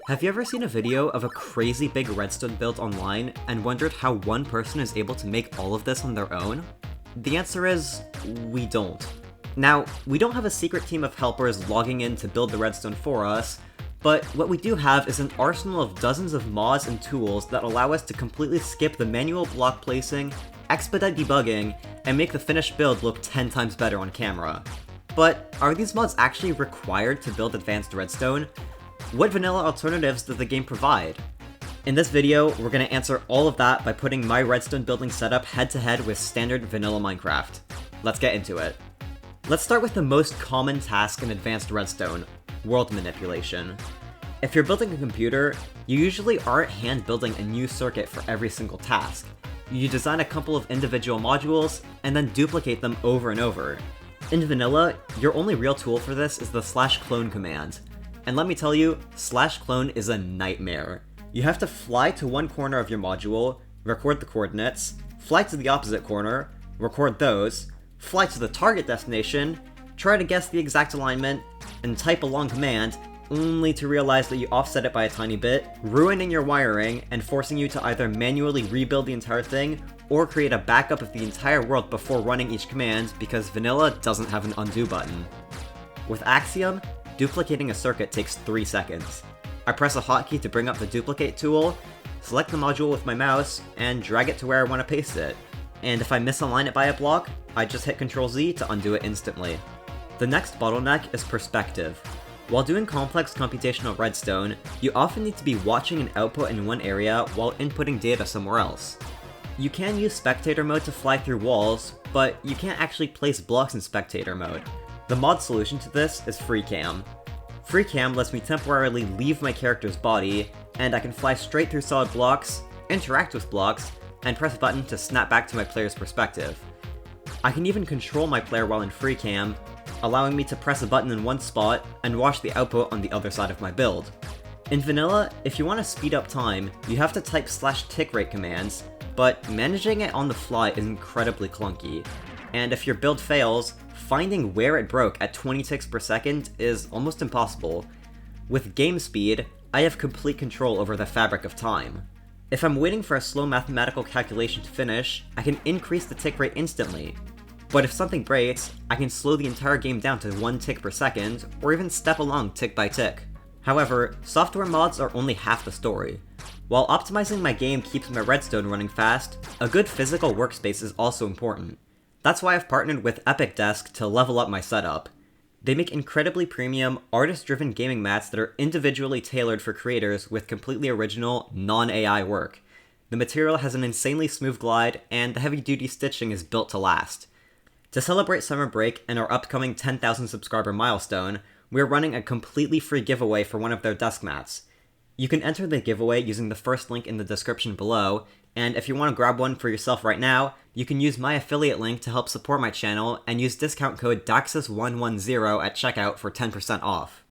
Have you ever seen a video of a crazy big redstone build online and wondered how one person is able to make all of this on their own? The answer is, we don't. Now, we don't have a secret team of helpers logging in to build the redstone for us, but what we do have is an arsenal of dozens of mods and tools that allow us to completely skip the manual block placing, expedite debugging, and make the finished build look 10 times better on camera. But are these mods actually required to build advanced redstone? What vanilla alternatives does the game provide? In this video, we're going to answer all of that by putting my redstone building setup head-to-head with standard vanilla Minecraft. Let's get into it. Let's start with the most common task in advanced redstone, world manipulation. If you're building a computer, you usually aren't hand building a new circuit for every single task. You design a couple of individual modules, and then duplicate them over and over. In vanilla, your only real tool for this is the /clone command. And let me tell you, /clone is a nightmare. You have to fly to one corner of your module, record the coordinates, fly to the opposite corner, record those, fly to the target destination, try to guess the exact alignment, and type a long command, only to realize that you offset it by a tiny bit, ruining your wiring and forcing you to either manually rebuild the entire thing or create a backup of the entire world before running each command because vanilla doesn't have an undo button. With Axiom, duplicating a circuit takes 3 seconds. I press a hotkey to bring up the duplicate tool, select the module with my mouse, and drag it to where I want to paste it. And if I misalign it by a block, I just hit Ctrl Z to undo it instantly. The next bottleneck is perspective. While doing complex computational redstone, you often need to be watching an output in one area while inputting data somewhere else. You can use spectator mode to fly through walls, but you can't actually place blocks in spectator mode. The mod solution to this is Freecam. Freecam lets me temporarily leave my character's body, and I can fly straight through solid blocks, interact with blocks, and press a button to snap back to my player's perspective. I can even control my player while in Freecam, allowing me to press a button in one spot and watch the output on the other side of my build. In vanilla, if you want to speed up time, you have to type /tickrate commands, but managing it on the fly is incredibly clunky, and if your build fails, finding where it broke at 20 ticks per second is almost impossible. With game speed, I have complete control over the fabric of time. If I'm waiting for a slow mathematical calculation to finish, I can increase the tick rate instantly. But if something breaks, I can slow the entire game down to 1 tick per second, or even step along tick by tick. However, software mods are only half the story. While optimizing my game keeps my redstone running fast, a good physical workspace is also important. That's why I've partnered with Epic Desk to level up my setup. They make incredibly premium, artist-driven gaming mats that are individually tailored for creators with completely original, non-AI work. The material has an insanely smooth glide, and the heavy-duty stitching is built to last. To celebrate summer break and our upcoming 10,000 subscriber milestone, we're running a completely free giveaway for one of their desk mats. You can enter the giveaway using the first link in the description below, and if you want to grab one for yourself right now, you can use my affiliate link to help support my channel and use discount code DAXIS110 at checkout for 10% off.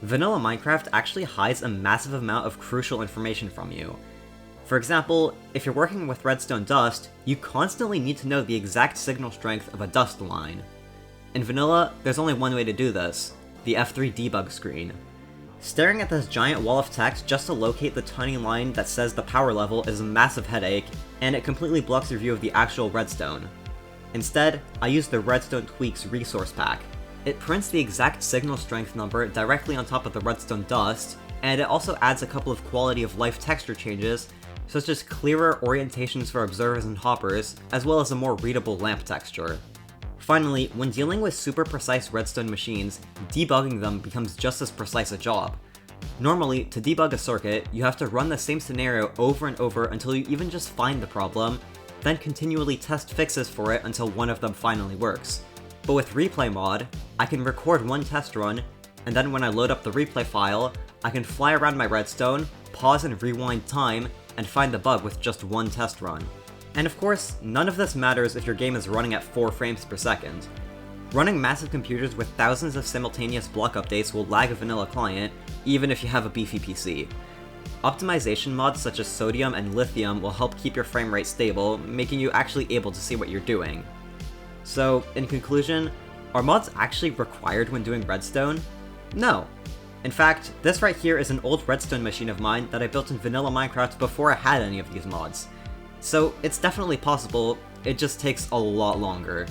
Vanilla Minecraft actually hides a massive amount of crucial information from you. For example, if you're working with redstone dust, you constantly need to know the exact signal strength of a dust line. In vanilla, there's only one way to do this, the F3 debug screen. Staring at this giant wall of text just to locate the tiny line that says the power level is a massive headache, and it completely blocks your view of the actual redstone. Instead, I use the Redstone Tweaks resource pack. It prints the exact signal strength number directly on top of the redstone dust, and it also adds a couple of quality of life texture changes, such as clearer orientations for observers and hoppers, as well as a more readable lamp texture. Finally, when dealing with super precise redstone machines, debugging them becomes just as precise a job. Normally, to debug a circuit, you have to run the same scenario over and over until you even just find the problem, then continually test fixes for it until one of them finally works. But with Replay Mod, I can record one test run, and then when I load up the replay file, I can fly around my redstone, pause and rewind time, and find the bug with just one test run. And of course, none of this matters if your game is running at 4 frames per second. Running massive computers with thousands of simultaneous block updates will lag a vanilla client, even if you have a beefy PC. Optimization mods such as Sodium and Lithium will help keep your frame rate stable, making you actually able to see what you're doing. So, in conclusion, are mods actually required when doing redstone? No. In fact, this right here is an old redstone machine of mine that I built in vanilla Minecraft before I had any of these mods. So it's definitely possible, it just takes a lot longer.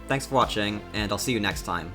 Thanks for watching, and I'll see you next time.